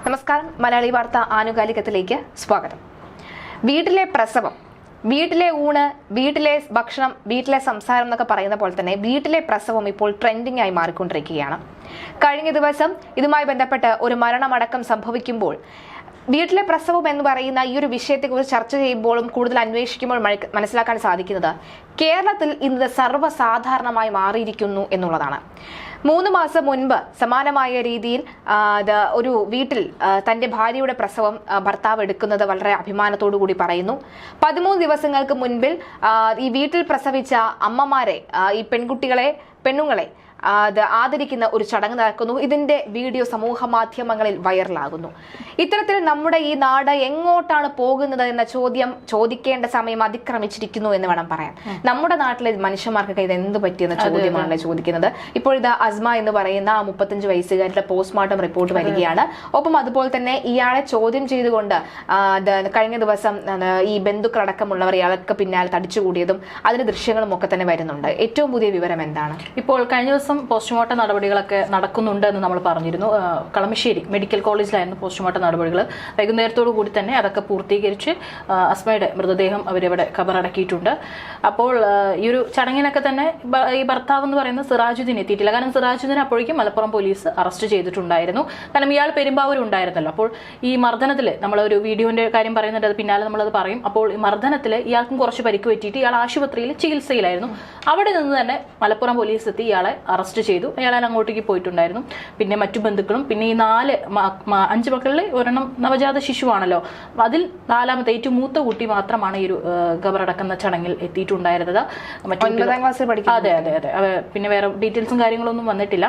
നമസ്കാരം. മലയാളി വാർത്ത ആനുകാലികത്തിലേക്ക് സ്വാഗതം. വീട്ടിലെ പ്രസവം, വീട്ടിലെ ഊണ്, വീട്ടിലെ ഭക്ഷണം, വീട്ടിലെ സംസാരം എന്നൊക്കെ പറയുന്ന പോലെ തന്നെ വീട്ടിലെ പ്രസവം ഇപ്പോൾ ട്രെൻഡിംഗ് ആയി മാറിക്കൊണ്ടിരിക്കുകയാണ്. കഴിഞ്ഞ ദിവസം ഇതുമായി ബന്ധപ്പെട്ട് ഒരു മരണമടക്കം സംഭവിക്കുമ്പോൾ വീട്ടിലെ പ്രസവം എന്ന് പറയുന്ന ഈ ഒരു വിഷയത്തെക്കുറിച്ച് ചർച്ച ചെയ്യുമ്പോഴും കൂടുതൽ അന്വേഷിക്കുമ്പോൾ മനസ്സിലാക്കാൻ സാധിക്കുന്നത് കേരളത്തിൽ ഇന്ന് സർവ്വസാധാരണമായി മാറിയിരിക്കുന്നു എന്നുള്ളതാണ്. 3 മാസം മുൻപ് സമാനമായ രീതിയിൽ ഒരു വീട്ടിൽ തന്റെ ഭാര്യയുടെ പ്രസവം ഭർത്താവ് എടുക്കുന്നത് വളരെ അഭിമാനത്തോടു കൂടി പറയുന്നു. 13 ദിവസങ്ങൾക്ക് മുൻപിൽ ഈ വീട്ടിൽ പ്രസവിച്ച അമ്മമാരെ, ഈ പെണ്ണുങ്ങളെ ആദരിക്കുന്ന ഒരു ചടങ്ങ് നടക്കുന്നു. ഇതിന്റെ വീഡിയോ സമൂഹ മാധ്യമങ്ങളിൽ വൈറലാകുന്നു. ഇത്തരത്തിൽ നമ്മുടെ ഈ നാട് എങ്ങോട്ടാണ് പോകുന്നത് എന്ന ചോദ്യം ചോദിക്കേണ്ട സമയം അതിക്രമിച്ചിരിക്കുന്നു എന്ന് വേണം പറയാൻ. നമ്മുടെ നാട്ടിലെ മനുഷ്യന്മാർക്കൊക്കെ ഇത് എന്ത് പറ്റിയെന്ന ചോദ്യമാണ് ചോദിക്കുന്നത്. ഇപ്പോൾ ഇത് അസ്മ എന്ന് പറയുന്ന 35 വയസ്സുകാരുടെ പോസ്റ്റ്മോർട്ടം റിപ്പോർട്ട് വരികയാണ്. ഒപ്പം അതുപോലെ തന്നെ ഇയാളെ ചോദ്യം ചെയ്തുകൊണ്ട് കഴിഞ്ഞ ദിവസം ഈ ബന്ധുക്കളടക്കമുള്ളവർ ഇയാൾക്ക് പിന്നാലെ തടിച്ചുകൂടിയതും അതിന്റെ ദൃശ്യങ്ങളും ഒക്കെ തന്നെ വരുന്നുണ്ട്. ഏറ്റവും പുതിയ വിവരം എന്താണ്? ഇപ്പോൾ കഴിഞ്ഞ ദിവസം പോസ്റ്റ്മോർട്ടം നടപടികളൊക്കെ നടക്കുന്നുണ്ട് എന്ന് നമ്മൾ പറഞ്ഞിരുന്നു. കളമശ്ശേരി മെഡിക്കൽ കോളേജിലായിരുന്നു പോസ്റ്റ്മോർട്ടം നടപടികൾ. വൈകുന്നേരത്തോടു കൂടി തന്നെ അതൊക്കെ പൂർത്തീകരിച്ച് അസ്മയുടെ മൃതദേഹം അവരിവിടെ ഖബറടക്കിയിട്ടുണ്ട്. അപ്പോൾ ഈ ഒരു ചടങ്ങിനൊക്കെ തന്നെ ഈ ഭർത്താവ് എന്ന് പറയുന്ന സിറാജുദ്ദീൻ എത്തിയിട്ടില്ല. കാരണം സിറാജുദ്ദീൻ അപ്പോഴേക്കും മലപ്പുറം പോലീസ് അറസ്റ്റ് ചെയ്തിട്ടുണ്ടായിരുന്നു. കാരണം ഇയാൾ പെരുമ്പാവൂർ ഉണ്ടായിരുന്നല്ലോ. അപ്പോൾ ഈ മർദ്ദനത്തിൽ നമ്മളൊരു വീഡിയോന്റെ കാര്യം പറയുന്നുണ്ട്, അത് പിന്നാലെ നമ്മളത് പറയും. അപ്പോൾ ഈ മർദ്ദനത്തിൽ ഇയാൾക്കും കുറച്ച് പരിക്ക് പറ്റിയിട്ട് ഇയാൾ ആശുപത്രിയിൽ ചികിത്സയിലായിരുന്നു. അവിടെ നിന്ന് തന്നെ മലപ്പുറം പോലീസ് എത്തി ഇയാളെ അറസ്റ്റ് ചെയ്തു. അയാൾ അങ്ങോട്ടേക്ക് പോയിട്ടുണ്ടായിരുന്നു. പിന്നെ മറ്റു ബന്ധുക്കളും, പിന്നെ ഈ 5 മക്കളിൽ ഒരെണ്ണം നവജാത ശിശുവാണല്ലോ, അതിൽ 4ാമത്തെ ഏറ്റവും മൂത്ത കുട്ടി മാത്രമാണ് ഈ ഒരു ഖബറടക്കുന്ന ചടങ്ങിൽ എത്തിയിട്ടുണ്ടായിരുന്നത്. അതെ അതെ അതെ പിന്നെ വേറെ ഡീറ്റെയിൽസും കാര്യങ്ങളൊന്നും വന്നിട്ടില്ല.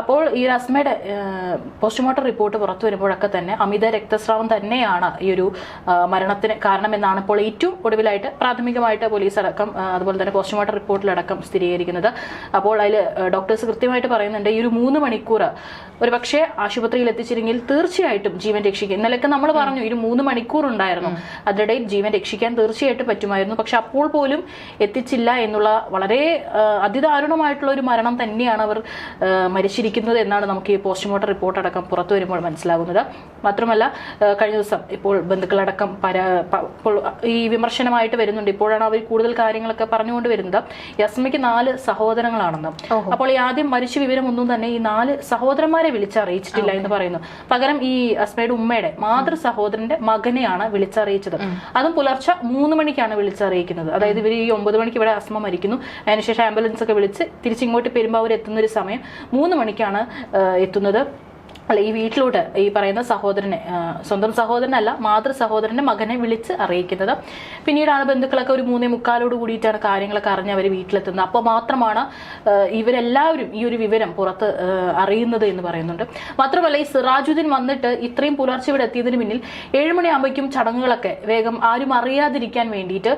അപ്പോൾ ഈ അസ്മയുടെ പോസ്റ്റ്മോർട്ടം റിപ്പോർട്ട് പുറത്തു വരുമ്പോഴൊക്കെ തന്നെ അമിത രക്തസ്രാവം തന്നെയാണ് ഈ ഒരു മരണത്തിന് കാരണമെന്നാണ് ഇപ്പോൾ ഏറ്റവും ഒടുവിലായിട്ട് പ്രാഥമികമായിട്ട് പോലീസ് അടക്കം അതുപോലെ തന്നെ പോസ്റ്റ്മോർട്ടം റിപ്പോർട്ടിലടക്കം സ്ഥിരീകരിക്കുന്നത്. അപ്പോൾ അതിൽ ഡോക്ടേഴ്സ് കൃത്യമായിട്ട് പറയുന്നുണ്ട്, ഈ ഒരു 3 മണിക്കൂർ ഒരു പക്ഷേ ആശുപത്രിയിൽ എത്തിച്ചിരുന്നെങ്കിൽ തീർച്ചയായിട്ടും ജീവൻ രക്ഷിക്കും. ഇന്നലെയൊക്കെ നമ്മൾ പറഞ്ഞു ഈ 3 മണിക്കൂർ ഉണ്ടായിരുന്നു, അതിനിടയിൽ ജീവൻ രക്ഷിക്കാൻ തീർച്ചയായിട്ടും പറ്റുമായിരുന്നു. പക്ഷെ അപ്പോൾ പോലും എത്തിച്ചില്ല എന്നുള്ള വളരെ അതിദാരുണമായിട്ടുള്ള ഒരു മരണം തന്നെയാണ് അവർ മരിച്ചിരിക്കുന്നത് എന്നാണ് നമുക്ക് ഈ പോസ്റ്റ്മോർട്ടം റിപ്പോർട്ട് അടക്കം പുറത്തു വരുമ്പോൾ മനസ്സിലാകുന്നത്. മാത്രമല്ല കഴിഞ്ഞ ദിവസം ഇപ്പോൾ ബന്ധുക്കളടക്കം ഈ വിമർശനമായിട്ട് വരുന്നുണ്ട്. ഇപ്പോഴാണ് അവർ കൂടുതൽ കാര്യങ്ങളൊക്കെ പറഞ്ഞുകൊണ്ട് വരുന്നത്. യസ്മയ്ക്ക് 4 സഹോദരങ്ങളാണെന്ന്. അപ്പോൾ ഈ ആദ്യം മരിച്ച വിവരമൊന്നും തന്നെ ഈ 4 സഹോദരന്മാരെ വിളിച്ചറിയിച്ചിട്ടില്ല എന്ന് പറയുന്നു. പകരം ഈ അസ്മയുടെ ഉമ്മയുടെ മാതൃ സഹോദരന്റെ മകനെയാണ് വിളിച്ചറിയിച്ചത്. അതും പുലർച്ചെ 3 മണിക്കാണ് വിളിച്ചറിയിക്കുന്നത്. അതായത് ഇവർ ഈ 9 മണിക്ക് ഇവിടെ അസ്മ മരിക്കുന്നു, അതിനുശേഷം ആംബുലൻസ് ഒക്കെ വിളിച്ച് തിരിച്ചിങ്ങോട്ട് പെരുമ്പാവൂർ എത്തുന്ന ഒരു സമയം 3 മണിക്കാണ് എത്തുന്നത്. അല്ല, ഈ വീട്ടിലോട്ട് ഈ പറയുന്ന സഹോദരനെ, സ്വന്തം സഹോദരനല്ല മാതൃ സഹോദരന്റെ മകനെ വിളിച്ച് അറിയിക്കുന്നത്. പിന്നീടാണ് ബന്ധുക്കളൊക്കെ ഒരു 3:45 കൂടിയിട്ടാണ് കാര്യങ്ങളൊക്കെ അറിഞ്ഞ് അവർ വീട്ടിലെത്തുന്നത്. അപ്പോൾ മാത്രമാണ് ഇവരെല്ലാവരും ഈ ഒരു വിവരം പുറത്ത് അറിയുന്നത് എന്ന് പറയുന്നുണ്ട്. മാത്രമല്ല ഈ സിറാജുദ്ദീൻ വന്നിട്ട് ഇത്രയും പുലർച്ചെ ഇവിടെ എത്തിയതിന് പിന്നിൽ 7 മണിയാകുമ്പോഴേക്കും ചടങ്ങുകളൊക്കെ വേഗം ആരും അറിയാതിരിക്കാൻ വേണ്ടിയിട്ട്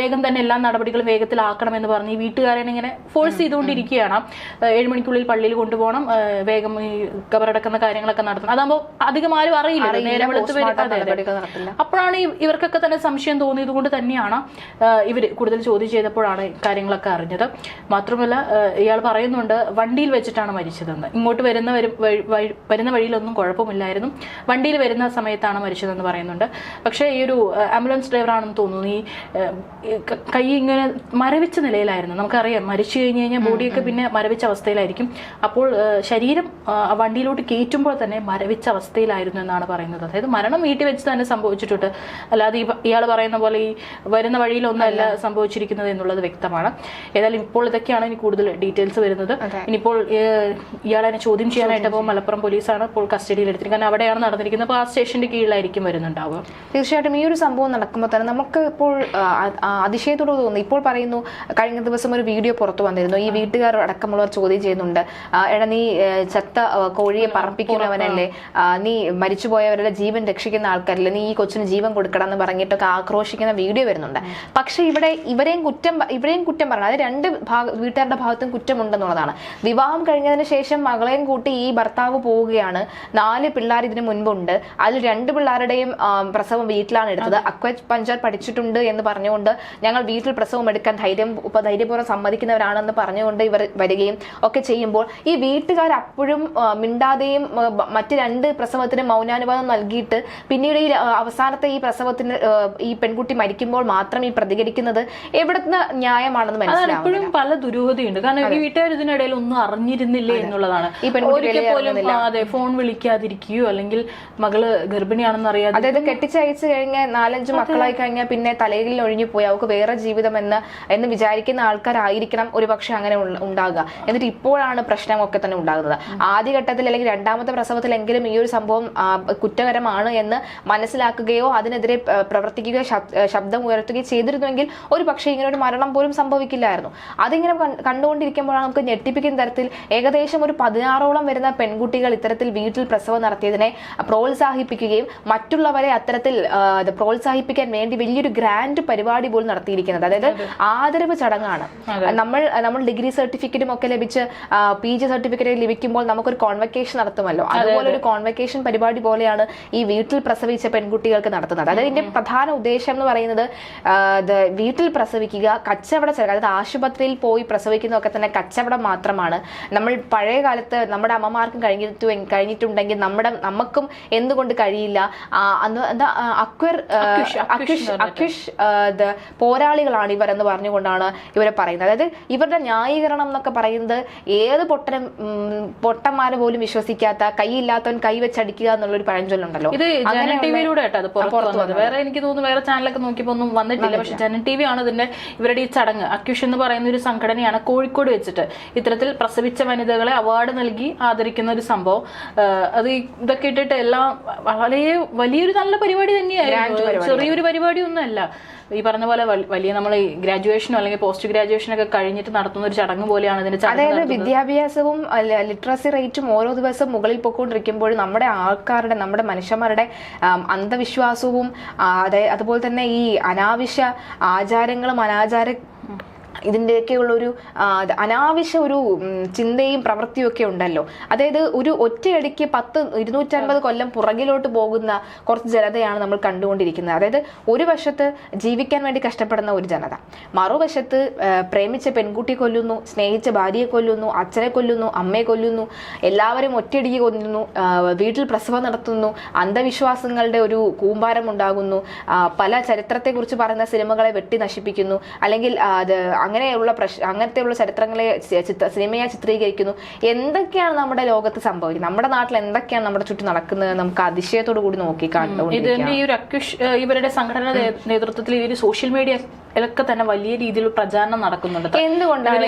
വേഗം തന്നെ എല്ലാ നടപടികളും വേഗത്തിലാക്കണമെന്ന് പറഞ്ഞ് ഈ വീട്ടുകാരനെ ഇങ്ങനെ ഫോഴ്സ് ചെയ്തുകൊണ്ടിരിക്കുകയാണ്. 7 മണിക്കുള്ളിൽ പള്ളിയിൽ കൊണ്ടുപോകണം, വേഗം ഈ ഖബറടക്കുന്ന കാര്യങ്ങളൊക്കെ നടത്തണം. അതാകുമ്പോൾ അധികം ആരും അറിയില്ല, നേരെ വെളുത്ത് വരും. അപ്പോഴാണ് ഇവർക്കൊക്കെ തന്നെ സംശയം തോന്നിയത് കൊണ്ട് തന്നെയാണ് ഇവർ കൂടുതൽ ചോദ്യം ചെയ്തപ്പോഴാണ് കാര്യങ്ങളൊക്കെ അറിഞ്ഞത്. മാത്രമല്ല ഇയാൾ പറയുന്നുണ്ട് വണ്ടിയിൽ വെച്ചിട്ടാണ് മരിച്ചതെന്ന്. ഇങ്ങോട്ട് വരുന്ന വഴിയിലൊന്നും കുഴപ്പമില്ലായിരുന്നു, വണ്ടിയിൽ വരുന്ന സമയത്താണ് മരിച്ചതെന്ന് പറയുന്നുണ്ട്. പക്ഷേ ഈ ഒരു ആംബുലൻസ് ഡ്രൈവറാണെന്ന് തോന്നുന്നു, ഈ കൈ ഇങ്ങനെ മരവിച്ച നിലയിലായിരുന്നു. നമുക്കറിയാം മരിച്ചു കഴിഞ്ഞാൽ ബോഡിയൊക്കെ പിന്നെ മരവിച്ച അവസ്ഥയിലായിരിക്കും. അപ്പോൾ ശരീരം വണ്ടിയിലോട്ട് കയറ്റുമ്പോൾ തന്നെ മരവിച്ച അവസ്ഥയിലായിരുന്നു എന്നാണ് പറയുന്നത്. അതായത് മരണം വീട്ടിൽ വെച്ച് തന്നെ സംഭവിച്ചിട്ടുണ്ട്, അല്ലാതെ ഇയാൾ പറയുന്ന പോലെ ഈ വരുന്ന വഴിയിലൊന്നല്ല സംഭവിച്ചിരിക്കുന്നത് എന്നുള്ളത് വ്യക്തമാണ്. ഏതായാലും ഇപ്പോൾ ഇതൊക്കെയാണ് ഇനി കൂടുതൽ ഡീറ്റെയിൽസ് വരുന്നത്. ഇനിയിപ്പോൾ ഇയാളെ ചോദ്യം ചെയ്യാനായിട്ട് ഇപ്പോൾ മലപ്പുറം പോലീസാണ് ഇപ്പോൾ കസ്റ്റഡിയിൽ എടുത്തിരിക്കുന്നത്. കാരണം അവിടെയാണ് നടന്നിരിക്കുന്നത്. അപ്പോൾ ആ സ്റ്റേഷന്റെ കീഴിലായിരിക്കും വരുന്നുണ്ടാവുക. തീർച്ചയായിട്ടും ഈ ഒരു സംഭവം നടക്കുമ്പോൾ തന്നെ നമുക്ക് ഇപ്പോൾ അതിശയത്തോട് തോന്നുന്നു. ഇപ്പോൾ പറയുന്നു, കഴിഞ്ഞ ദിവസം ഒരു വീഡിയോ പുറത്തു വന്നിരുന്നു, ഈ വീട്ടുകാർ അടക്കമുള്ളവർ ചോദ്യം ചെയ്യുന്നുണ്ട്, എടാ നീ ചത്ത കോഴിയെ പറപ്പിക്കുന്നവനല്ലേ, നീ മരിച്ചുപോയവരുടെ ജീവൻ രക്ഷിക്കുന്ന ആൾക്കാരല്ലേ, നീ ഈ കൊച്ചിന് ജീവൻ കൊടുക്കണം എന്ന് പറഞ്ഞിട്ടൊക്കെ ആക്രോശിക്കുന്ന വീഡിയോ വരുന്നുണ്ട്. പക്ഷെ ഇവിടെ ഇവരെയും കുറ്റം പറയണം. അത് 2 വീട്ടുകാരുടെ ഭാഗത്തും കുറ്റമുണ്ടെന്നുള്ളതാണ്. വിവാഹം കഴിഞ്ഞതിന് ശേഷം മകളെയും കൂട്ടി ഈ ഭർത്താവ് പോവുകയാണ്. 4 പിള്ളേർ ഇതിനു മുൻപുണ്ട്. അതിൽ 2 പിള്ളേരുടെയും പ്രസവം വീട്ടിലാണ് എടുത്തത്. അക്വപഞ്ചർ പഠിച്ചിട്ടുണ്ട് എന്ന് പറഞ്ഞുകൊണ്ട് ഞങ്ങൾ വീട്ടിൽ പ്രസവം എടുക്കാൻ ധൈര്യപൂർവ്വം സമ്മതിക്കുന്നവരാണെന്ന് പറഞ്ഞുകൊണ്ട് ഇവർ വരികയും ഒക്കെ ചെയ്യുമ്പോൾ ഈ വീട്ടുകാർ അപ്പോഴും മിണ്ടാതെയും മറ്റ് 2 പ്രസവത്തിന് മൗനാനുവാദം നൽകിയിട്ട് പിന്നീട് ഈ അവസാനത്തെ ഈ പ്രസവത്തിന് ഈ പെൺകുട്ടി മരിക്കുമ്പോൾ മാത്രം ഈ പ്രതികരിക്കുന്നത് എവിടുന്ന് ന്യായമാണെന്ന് മനസ്സിലാവും. ഇപ്പോഴും പല ദുരൂഹതയുണ്ട്. കാരണം ഈ വീട്ടുകാർ ഇതിനിടയിൽ ഒന്നും അറിഞ്ഞിരുന്നില്ലേ എന്നുള്ളതാണ്. ഒരിക്കൽ പോലും അതെ ഫോൺ വിളിക്കാതിരിക്കുകയോ അല്ലെങ്കിൽ മകള് ഗർഭിണിയാണെന്ന് അറിയാതെ, അതായത് കെട്ടിച്ചയച്ചു കഴിഞ്ഞാൽ 4-5 മക്കളായി കഴിഞ്ഞാൽ പിന്നെ തലയിൽ ഒഴിഞ്ഞു പോയി അവർക്ക് വേറെ ജീവിതം എന്ന് വിചാരിക്കുന്ന ആൾക്കാരായിരിക്കണം ഒരു പക്ഷെ അങ്ങനെ ഉണ്ടാകുക. എന്നിട്ട് ഇപ്പോഴാണ് പ്രശ്നമൊക്കെ തന്നെ ഉണ്ടാകുന്നത്. ആദ്യഘട്ടത്തിൽ അല്ലെങ്കിൽ 2ാമത്തെ പ്രസവത്തിലെങ്കിലും ഈ ഒരു സംഭവം കുറ്റകരമാണ് എന്ന് മനസ്സിലാക്കുകയോ അതിനെതിരെ പ്രവർത്തിക്കുകയോ ശബ്ദം ഉയർത്തുകയോ ചെയ്തിരുന്നുവെങ്കിൽ ഒരു പക്ഷേ ഇങ്ങനെ ഒരു മരണം പോലും സംഭവിക്കില്ലായിരുന്നു. അതിങ്ങനെ കണ്ടുകൊണ്ടിരിക്കുമ്പോഴാണ് നമുക്ക് ഞെട്ടിപ്പിക്കുന്ന തരത്തിൽ ഏകദേശം ഒരു 16ഓളം വരുന്ന പെൺകുട്ടികൾ ഇത്തരത്തിൽ വീട്ടിൽ പ്രസവം നടത്തിയതിനെ പ്രോത്സാഹിപ്പിക്കുകയും മറ്റുള്ളവരെ അത്തരത്തിൽ പ്രോത്സാഹിപ്പിക്കാൻ വേണ്ടി വലിയൊരു ഗ്രാൻഡ് പരിപാടി പോലും നടത്തിയിരിക്കുന്നത്. അതായത് ആദരവ് ചടങ്ങാണ്. നമ്മൾ ഡിഗ്രി സർട്ടിഫിക്കറ്റും ഒക്കെ ലഭിച്ച് PG സർട്ടിഫിക്കറ്റ് ലഭിക്കുമ്പോൾ നമുക്കൊരു കോൺവെക്കേഷൻ നടത്തുമല്ലോ, അതുപോലെ ഒരു കോൺവെക്കേഷൻ പരിപാടി പോലെയാണ് ഈ വീട്ടിൽ പ്രസവിച്ച പെൺകുട്ടികൾക്ക് നടത്തുന്നത്. അതായത് ഇതിന്റെ പ്രധാന ഉദ്ദേശം എന്ന് പറയുന്നത് വീട്ടിൽ പ്രസവിക്കുക, കച്ചവട ചടങ്ങ്, അതായത് ആശുപത്രിയിൽ പോയി പ്രസവിക്കുന്നതൊക്കെ തന്നെ കച്ചവടം മാത്രമാണ്. നമ്മൾ പഴയ കാലത്ത് നമ്മുടെ അമ്മമാർക്കും കഴിഞ്ഞിട്ടുണ്ടെങ്കിൽ നമുക്കും എന്തുകൊണ്ട് കഴിയില്ല? എന്താ അക്വിഷ് പോരാളികളാണ് ഇവർ എന്ന് പറഞ്ഞുകൊണ്ടാണ് ഇവരെ പറയുന്നത്. അതായത് ഇവരുടെ ന്യായീകരണം എന്നൊക്കെ പറയുന്നത് ഏത് പൊട്ടന്മാരെ പോലും വിശ്വസിക്കാത്ത, കൈയില്ലാത്തവൻ കൈ വെച്ചടിക്കുക എന്നുള്ളൊരു പഴഞ്ചൊല്ലുണ്ടല്ലോ. ഇത് ജനൻ ടിവിയിലൂടെ വേറെ എനിക്ക് തോന്നുന്നു വേറെ ചാനലൊക്കെ നോക്കിയപ്പോ ഒന്നും വന്നിട്ടില്ല. പക്ഷെ ജനൻ TV ആണ് ഇതിന്റെ ഇവരുടെ ഈ ചടങ്ങ്. അക്വിഷ് എന്ന് പറയുന്ന ഒരു സംഘടനയാണ് കോഴിക്കോട് വെച്ചിട്ട് ഇത്തരത്തിൽ പ്രസവിച്ച വനിതകളെ അവാർഡ് നൽകി ആദരിക്കുന്ന ഒരു സംഭവം. അത് ഇതൊക്കെ ഇട്ടിട്ട് എല്ലാം വളരെ വലിയൊരു നല്ല പരിപാടി തന്നെയായിരുന്നു. ചെറിയൊരു പരിപാടി ഒന്നുമല്ല. ഈ പറഞ്ഞ പോലെ വലിയ നമ്മൾ ഗ്രാജുവേഷനോ അല്ലെങ്കിൽ പോസ്റ്റ് ഗ്രാജുവേഷനോ ഒക്കെ കഴിഞ്ഞിട്ട് നടത്തുന്ന ഒരു ചടങ്ങ് പോലെയാണ് ഇതിന്റെ ചടങ്ങ്. അതായത് വിദ്യാഭ്യാസവും ലിറ്ററസി റേറ്റും ഓരോ ദിവസം മുകളിൽ പോയിക്കൊണ്ടിരിക്കുമ്പോൾ നമ്മുടെ ആൾക്കാരുടെ, നമ്മുടെ മനുഷ്യന്മാരുടെ അന്ധവിശ്വാസവും അതുപോലെ തന്നെ ഈ അനാവശ്യ ആചാരങ്ങളും ഇതിൻ്റെയൊക്കെയുള്ള ഒരു അനാവശ്യ ഒരു ചിന്തയും പ്രവൃത്തിയും ഒക്കെ ഉണ്ടല്ലോ. അതായത് ഒരു ഒറ്റയടിക്ക് 250 കൊല്ലം പുറകിലോട്ട് പോകുന്ന കുറച്ച് ജനതയാണ് നമ്മൾ കണ്ടുകൊണ്ടിരിക്കുന്നത്. അതായത് ഒരു വശത്ത് ജീവിക്കാൻ വേണ്ടി കഷ്ടപ്പെടുന്ന ഒരു ജനത, മറുവശത്ത് പ്രേമിച്ച പെൺകുട്ടിയെ കൊല്ലുന്നു, സ്നേഹിച്ച ഭാര്യയെ കൊല്ലുന്നു, അച്ഛനെ കൊല്ലുന്നു, അമ്മയെ കൊല്ലുന്നു, എല്ലാവരും ഒറ്റയടിക്ക് കൊല്ലുന്നു, വീട്ടിൽ പ്രസവം നടത്തുന്നു, അന്ധവിശ്വാസങ്ങളുടെ ഒരു കൂമ്പാരം ഉണ്ടാകുന്നു, പല ചരിത്രത്തെക്കുറിച്ച് പറയുന്ന സിനിമകളെ വെട്ടി നശിപ്പിക്കുന്നു, അല്ലെങ്കിൽ അങ്ങനത്തെയുള്ള ചരിത്രങ്ങളെ സിനിമയായി ചിത്രീകരിക്കുന്നു. എന്തൊക്കെയാണ് നമ്മുടെ ലോകത്ത് സംഭവിക്കുന്നത്, നമ്മുടെ നാട്ടിൽ എന്തൊക്കെയാണ് നമ്മുടെ ചുറ്റും നടക്കുന്നത് നമുക്ക് അതിശയത്തോടു കൂടി നോക്കി കാണുന്നു. ഇതിന്റെ ഈ ഒരു അക്വിഷ് ഇവരുടെ സംഘടന നേതൃത്വത്തിൽ ഈ ഒരു സോഷ്യൽ മീഡിയ ഒക്കെ തന്നെ വലിയ രീതിയിൽ പ്രചാരണം നടക്കുന്നുണ്ട്. എന്തുകൊണ്ടാണ്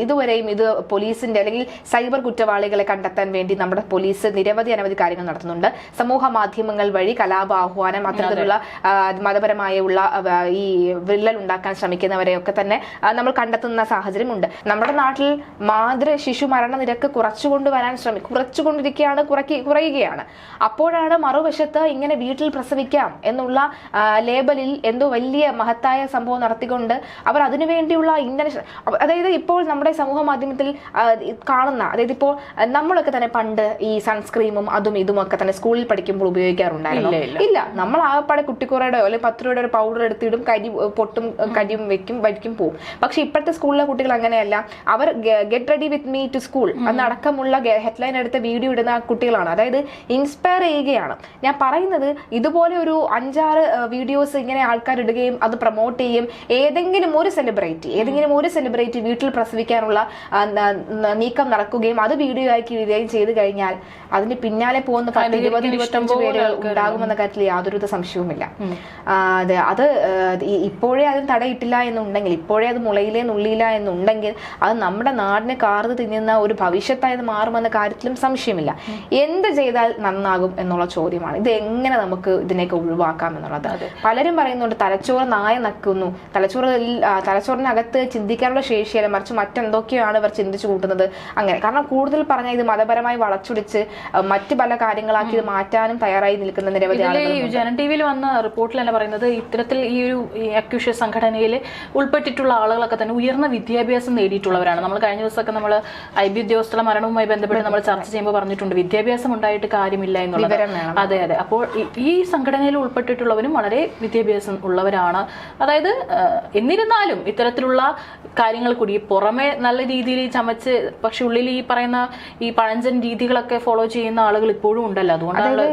ഇതുവരെയും ഇത് പോലീസിന്റെ അല്ലെങ്കിൽ സൈബർ കുറ്റവാളികളെ കണ്ടെത്താൻ വേണ്ടി നമ്മുടെ പോലീസ് അനവധി കാര്യങ്ങൾ നടത്തുന്നുണ്ട്. സമൂഹ മാധ്യമങ്ങൾ വഴി കലാപ ആഹ്വാനം, അത്തരത്തിലുള്ള മതപരമായുള്ള ഈ വിള്ളൽ ഉണ്ടാക്കാൻ ശ്രമിക്കുന്നവരെയൊക്കെ തന്നെ നമ്മൾ കണ്ടെത്തുന്ന സാഹചര്യമുണ്ട്. നമ്മുടെ നാട്ടിൽ ശിശു മരണനിരക്ക് കുറയുകയാണ്. അപ്പോഴാണ് മറുവശത്ത് ഇങ്ങനെ വീട്ടിൽ പ്രസവിക്കാം എന്നുള്ള ലേബലിൽ എന്തോ വലിയ മഹത്തായ സംഭവം നടത്തിക്കൊണ്ട് അവർ അതിനുവേണ്ടിയുള്ള ഇന്റർനാഷണൽ, അതായത് ഇപ്പോൾ നമ്മുടെ സമൂഹ മാധ്യമത്തിൽ കാണുന്ന, അതായത് ഇപ്പോൾ നമ്മളൊക്കെ തന്നെ പണ്ട് ഈ സൺസ്ക്രീമും അതും ഇതുമൊക്കെ തന്നെ സ്കൂളിൽ പഠിക്കുമ്പോൾ ഉപയോഗിക്കാറുണ്ടായിരുന്നു. ഇല്ല, നമ്മൾ ആകപ്പാടെ കുട്ടിക്കുറയുടെയോ അല്ലെങ്കിൽ 10 രൂപയുടെ ഒരു പൗഡർ എടുത്തിടും, കരിയും വയ്ക്കും പോവും. പക്ഷെ ഇപ്പോഴത്തെ സ്കൂളിലെ കുട്ടികൾ അങ്ങനെയല്ല. അവർ get ready with me to school എന്നടക്കമുള്ള ഹെഡ്ലൈൻ എടുത്ത വീഡിയോ ഇടുന്ന കുട്ടികളാണ്. അതായത് ഇൻസ്പയർ ചെയ്യുകയാണ്. ഞാൻ പറയുന്നത് ഇതുപോലെ ഒരു 5-6 വീഡിയോസ് ഇങ്ങനെ ആൾക്കാർ ഇടുകയും അത് പ്രൊമോട്ട് ചെയ്യും. ഏതെങ്കിലും ഒരു സെലിബ്രിറ്റി വീട്ടിൽ പ്രസവിക്കാനുള്ള നീക്കം നടക്കുകയും അത് വീഡിയോ ആക്കി ഇടുകയും ചെയ്തു കഴിഞ്ഞാൽ അതിന് പിന്നാലെ പോകുന്ന 10-20-25 പേരുകൾ ഉണ്ടാകുമെന്ന കാര്യത്തിൽ യാതൊരു സംശയവുമില്ല. അത് ഇപ്പോഴേ അതിന് തടയിട്ടില്ല എന്നുണ്ടെങ്കിൽ, ഇപ്പോഴേ അത് മുളയിലേ നുള്ളിയില്ല എന്നുണ്ടെങ്കിൽ അത് നമ്മുടെ നാടിനെ കാർന്ന് തിന്നുന്ന ഒരു ഭവിഷ്യത്തായത് മാറുമെന്ന കാര്യത്തിലും സംശയമില്ല. എന്ത് ചെയ്താൽ നന്നാകും എന്നുള്ള ചോദ്യമാണ്. ഇത് എങ്ങനെ നമുക്ക് ഇതിനെയൊക്കെ ഒഴിവാക്കാം എന്നുള്ളത്. പലരും പറയുന്നുണ്ട് തലച്ചോറ് നായ നക്കുന്നു, തലച്ചോറിനകത്ത് ചിന്തിക്കാനുള്ള ശേഷിയല്ല, മറിച്ച് മറ്റെന്തൊക്കെയാണ് ഇവർ ചിന്തിച്ചു കൂട്ടുന്നത്. അങ്ങനെ കാരണം കൂടുതൽ പറഞ്ഞാൽ ഇത് മതപരമായി വളച്ചൊടിച്ച് മറ്റു പല കാര്യങ്ങളാക്കി ഇത് മാറ്റാനും തയ്യാറായി നിൽക്കുന്ന നിരവധി ആളുകൾ. ജനൻ ടിവിയിൽ വന്ന റിപ്പോർട്ടിൽ തന്നെ പറയുന്നത് ഇത്തരത്തിൽ ഈ ഒരു അക്യൂഷ സംഘടനയിൽ ഉൾപ്പെട്ടിട്ടുള്ള ആളുകളൊക്കെ തന്നെ ഉയർന്ന വിദ്യാഭ്യാസം നേടിയിട്ടുള്ളവരാണ്. നമ്മൾ കഴിഞ്ഞ ദിവസമൊക്കെ നമ്മൾ IB ഉദ്യോഗസ്ഥരുടെ മരണവുമായി ബന്ധപ്പെട്ട് നമ്മൾ ചർച്ച ചെയ്യുമ്പോൾ പറഞ്ഞിട്ടുണ്ട് വിദ്യാഭ്യാസം ഉണ്ടായിട്ട് കാര്യമില്ല എന്നുള്ളത്. അതെ. അപ്പോൾ ഈ സംഘടനയിൽ ഉൾപ്പെട്ടിട്ടുള്ളവരും വളരെ വിദ്യാഭ്യാസം ഉള്ളവരാണ്. അതായത് അതായത് എന്നിരുന്നാലും ഇത്തരത്തിലുള്ള കാര്യങ്ങൾ കൂടി പുറമെ നല്ല രീതിയിൽ ചമച്ച് പക്ഷെ ഉള്ളിൽ ഈ പറയുന്ന ഈ പഴഞ്ചൻ രീതികളൊക്കെ ഫോളോ ചെയ്യുന്ന ആളുകൾ ഇപ്പോഴും ഉണ്ടല്ലോ. അതുകൊണ്ടാണ്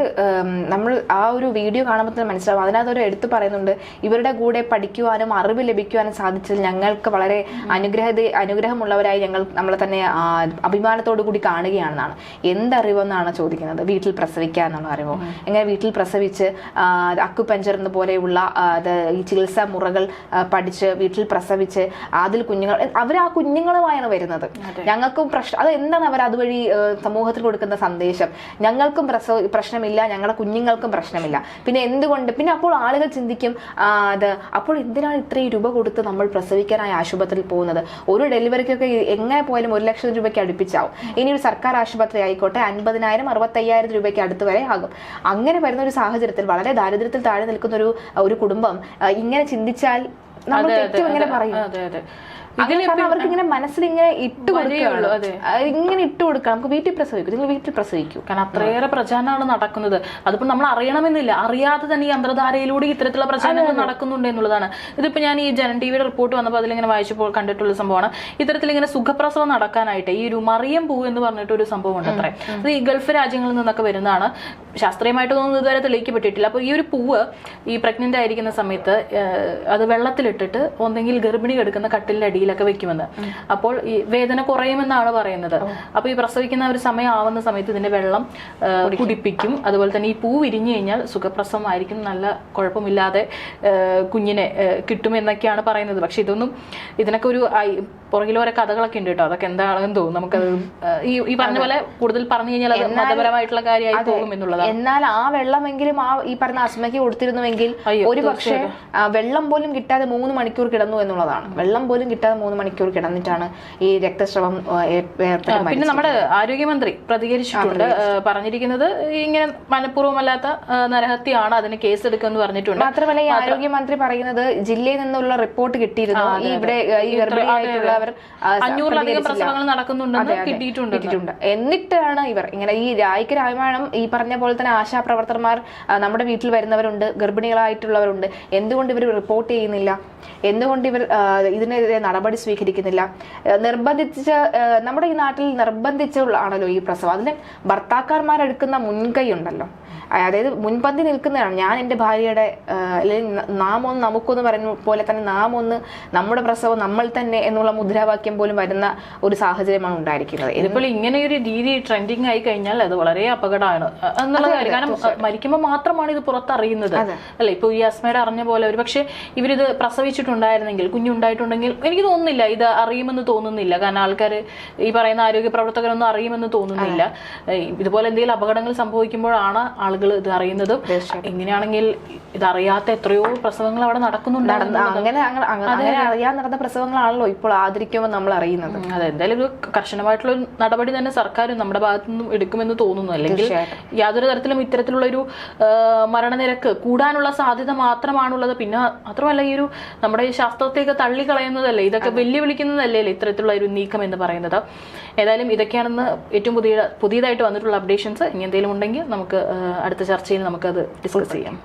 നമ്മൾ ആ ഒരു വീഡിയോ കാണുമ്പോൾ തന്നെ മനസ്സിലാവും. അതിനകത്ത് ഒരു എടുത്തു പറയുന്നുണ്ട്, ഇവരുടെ കൂടെ പഠിക്കുവാനും അറിവ് ലഭിക്കുവാനും സാധിച്ചത് ഞങ്ങൾക്ക് വളരെ അനുഗ്രഹമുള്ളവരായി നമ്മളെ തന്നെ അഭിമാനത്തോടു കൂടി കാണുകയാണെന്നാണ്. എന്തറിവെന്നാണ് ചോദിക്കുന്നത്. വീട്ടിൽ പ്രസവിക്കുക എന്നുള്ള അറിവോ? എങ്ങനെ വീട്ടിൽ പ്രസവിച്ച് അക്കുപഞ്ചർ എന്ന പോലെയുള്ള ഈ ചികിത്സാ മുറകൾ പഠിച്ച് വീട്ടിൽ പ്രസവിച്ച് അതിൽ കുഞ്ഞുങ്ങൾ അവർ ആ കുഞ്ഞുങ്ങളുമായാണ് വരുന്നത്. ഞങ്ങൾക്കും അത് എന്താണ് അവർ അതുവഴി സമൂഹത്തിൽ കൊടുക്കുന്ന സന്ദേശം? ഞങ്ങൾക്കും പ്രശ്നമില്ല, ഞങ്ങളുടെ കുഞ്ഞുങ്ങൾക്കും പ്രശ്നമില്ല, പിന്നെ എന്തുകൊണ്ട്? പിന്നെ അപ്പോൾ ആളുകൾ ചിന്തിക്കും, അപ്പോൾ എന്തിനാണ് ഇത്രയും രൂപ കൊടുത്ത് നമ്മൾ പ്രസവിക്കാനായി ആശുപത്രിയിൽ പോകുന്നത്? ഒരു ഡെലിവറിക്കൊക്കെ എങ്ങനെ പോയാലും 1 ലക്ഷം രൂപയ്ക്ക് അടുപ്പിച്ചാവും. ഇനി ഒരു സർക്കാർ ആശുപത്രി ആയിക്കോട്ടെ 50,000 65,000 രൂപയ്ക്ക് അടുത്ത് വരെ ആകും. അങ്ങനെ വരുന്ന ഒരു സാഹചര്യത്തിൽ വളരെ ദാരിദ്ര്യത്തിൽ താഴെ നിൽക്കുന്ന ഒരു കുടുംബം ഇങ്ങനെ ചിന്തിച്ചാൽ നമ്മൾ തെറ്റും എങ്ങനെ പറയും? അവർക്ക് ഇങ്ങനെ മനസ്സിൽ ഇങ്ങനെ ഇട്ട് കൊടുക്കുക, നമുക്ക് വീട്ടിൽ പ്രസവിക്കും, നിങ്ങൾ വീട്ടിൽ പ്രസവിക്കൂ. കാരണം അത്രയേറെ പ്രചാരണമാണ് നടക്കുന്നത്. അതിപ്പോ നമ്മൾ അറിയണമെന്നില്ല, അറിയാതെ തന്നെ ഈ അന്തർധാരയിലൂടെ ഇത്തരത്തിലുള്ള പ്രചാരണങ്ങൾ നടക്കുന്നുണ്ട് എന്നുള്ളതാണ്. ഇതിപ്പോ ഞാൻ ഈ ജനൻ ടിവിയുടെ റിപ്പോർട്ട് വന്നപ്പോൾ അതിലിങ്ങനെ വായിച്ചപ്പോൾ കണ്ടിട്ടുള്ള സംഭവമാണ്. ഇത്തരത്തിൽ ഇങ്ങനെ സുഖപ്രസവം നടക്കാനായിട്ട് ഈ ഒരു മറിയം പൂ എന്ന് പറഞ്ഞിട്ട് ഒരു സംഭവം ഉണ്ട് അത്രേ. അത് ഈ ഗൾഫ് രാജ്യങ്ങളിൽ നിന്നൊക്കെ വരുന്നതാണ്. ശാസ്ത്രീയമായിട്ട് തോന്നുന്നത് ഇതുവരെ തെളിയിക്കപ്പെട്ടിട്ടില്ല. അപ്പോൾ ഈ ഒരു പൂവ് ഈ പ്രഗ്നന്റ് ആയിരിക്കുന്ന സമയത്ത് അത് വെള്ളത്തിലിട്ടിട്ട് ഒന്നെങ്കിൽ ഗർഭിണി കിടക്കുന്ന കട്ടിലിന്റെ അടിയിലൊക്കെ വെക്കുമെന്ന്. അപ്പോൾ ഈ വേദന കുറയുമെന്നാണ് പറയുന്നത്. അപ്പൊ ഈ പ്രസവിക്കുന്ന ഒരു സമയം ആവുന്ന സമയത്ത് ഇതിന്റെ വെള്ളം കുടിപ്പിക്കും. അതുപോലെ തന്നെ ഈ പൂ വിരിഞ്ഞു കഴിഞ്ഞാൽ സുഖപ്രസവമായിരിക്കും, നല്ല കുഴപ്പമില്ലാതെ കുഞ്ഞിനെ കിട്ടുമെന്നൊക്കെയാണ് പറയുന്നത്. പക്ഷെ ഇതിനൊക്കെ ഒരു പുറകിലോരെ കഥകളൊക്കെ ഉണ്ട് കേട്ടോ. അതൊക്കെ എന്താണെന്ന് തോന്നും നമുക്കത്. ഈ പറഞ്ഞ പോലെ കൂടുതൽ പറഞ്ഞു കഴിഞ്ഞാൽ അത് മതപരമായിട്ടുള്ള കാര്യമായി പോകും എന്നുള്ളതാണ്. എന്നാൽ ആ വെള്ളമെങ്കിലും ഈ പറഞ്ഞ അസ്മയ്ക്ക് കൊടുത്തിരുന്നുവെങ്കിൽ ഒരു പക്ഷേ വെള്ളം പോലും കിട്ടാതെ 3 മണിക്കൂർ കിടന്നു എന്നുള്ളതാണ്. വെള്ളം പോലും കിട്ടാതെ 3 മണിക്കൂർ കിടന്നിട്ടാണ് ഈ രക്തസ്രവം. പിന്നെ നമ്മുടെ ആരോഗ്യമന്ത്രി പ്രതികരിച്ചിട്ടുണ്ട്. പറഞ്ഞിരിക്കുന്നത് ഇങ്ങനെ മനഃപൂർവ്വമല്ലാത്ത നരഹത്യയാണ്, അതിന് കേസ് എടുക്കുമെന്ന് പറഞ്ഞിട്ടുണ്ട്. മാത്രമല്ല ഈ ആരോഗ്യമന്ത്രി പറയുന്നത് ജില്ലയിൽ നിന്നുള്ള റിപ്പോർട്ട് കിട്ടിയിരുന്നു, ഇവിടെ ഈ ഗർഭിണിയായിട്ടുള്ളവർ 500-ലധികം പ്രസവങ്ങൾ നടക്കുന്നുണ്ടെന്ന് കിട്ടിയിട്ടുണ്ട്. എന്നിട്ടാണ് ഇവർ ഇങ്ങനെ ഈ രായ്ക്ക് രാമായണം ഈ പറഞ്ഞ പോലെ തന്നെ ആശാപ്രവർത്തകന്മാർ നമ്മുടെ വീട്ടിൽ വരുന്നവരുണ്ട്, ഗർഭിണികളായിട്ടുള്ളവരുണ്ട്. എന്തുകൊണ്ട് ഇവർ റിപ്പോർട്ട് ചെയ്യുന്നില്ല? എന്തുകൊണ്ട് ഇവർ ഇതിനെതിരെ നടപടി സ്വീകരിക്കുന്നില്ല? നിർബന്ധിച്ച് നമ്മുടെ ഈ നാട്ടിൽ നിർബന്ധിച്ചുള്ളതാണല്ലോ ഈ പ്രസവം. അതിന് ഭർത്താക്കന്മാരെടുക്കുന്ന മുൻകൈ ഉണ്ടല്ലോ, അതായത് മുൻപന്തി നിൽക്കുന്നതാണ്. ഞാൻ എൻ്റെ ഭാര്യയുടെ അല്ലെങ്കിൽ നാം ഒന്ന് നമുക്കൊന്ന് പറയുന്ന പോലെ തന്നെ നാം ഒന്ന് നമ്മുടെ പ്രസവം നമ്മൾ തന്നെ എന്നുള്ള മുദ്രാവാക്യം പോലും വരുന്ന ഒരു സാഹചര്യമാണ് ഉണ്ടായിരിക്കുന്നത്. ഇതിപ്പോൾ ഇങ്ങനെ ഒരു രീതി ട്രെൻഡിങ് ആയി കഴിഞ്ഞാൽ അത് വളരെ അപകടമാണ് എന്നുള്ള കാര്യം. കാരണം മരിക്കുമ്പോൾ മാത്രമാണ് ഇത് പുറത്തറിയുന്നത് അല്ലെ. ഇപ്പൊ ഈ അസ്മയുടെ അറിഞ്ഞ പോലെ ഒരു പക്ഷെ ഇവരിത് പ്രസവിച്ചിട്ടുണ്ടായിരുന്നെങ്കിൽ, കുഞ്ഞുണ്ടായിട്ടുണ്ടെങ്കിൽ എനിക്ക് തോന്നുന്നില്ല ഇത് അറിയുമെന്ന് തോന്നുന്നില്ല. കാരണം ആൾക്കാർ ഈ പറയുന്ന ആരോഗ്യ പ്രവർത്തകരൊന്നും അറിയുമെന്ന് തോന്നുന്നില്ല. ഇതുപോലെ എന്തെങ്കിലും അപകടങ്ങൾ സംഭവിക്കുമ്പോഴാണ് ആളുകൾ ഇത് അറിയുന്നത്. എങ്ങനെയാണെങ്കിൽ ഇതറിയാത്ത എത്രയോ പ്രസവങ്ങൾ അവിടെ നടക്കുന്നുണ്ട്. അങ്ങനെ അറിയാൻ നടന്ന പ്രസവങ്ങളാണല്ലോ ഇപ്പോൾ ആദരിക്കുമ്പോൾ നമ്മൾ അറിയുന്നത്. അതെ, എന്തായാലും ഒരു കർശനമായിട്ടുള്ള നടപടി തന്നെ സർക്കാരും നമ്മുടെ ഭാഗത്തു നിന്നും എടുക്കുമെന്ന് തോന്നുന്നു. അല്ലെങ്കിൽ യാതൊരു തരത്തിലും ഇത്തരത്തിലുള്ള ഒരു മരണനിരക്ക് കൂടാനുള്ള സാധ്യത മാത്രമാണുള്ളത്. പിന്നെ മാത്രമല്ല ഈ ഒരു നമ്മുടെ ഈ ശാസ്ത്രത്തെയൊക്കെ തള്ളിക്കളയുന്നതല്ലേ, ഇതൊക്കെ വെല്ലുവിളിക്കുന്നതല്ലേ ഇത്തരത്തിലുള്ള ഒരു നീക്കം എന്ന് പറയുന്നത്. ഏതായാലും ഇതൊക്കെയാണെന്ന് ഏറ്റവും പുതിയതായിട്ട് വന്നിട്ടുള്ള അപ്ഡേഷൻസ്. ഇനി എന്തെങ്കിലും ഉണ്ടെങ്കിൽ നമുക്ക് അടുത്ത ചർച്ചയിൽ നമുക്കത് ഡിസ്കസ് ചെയ്യാം.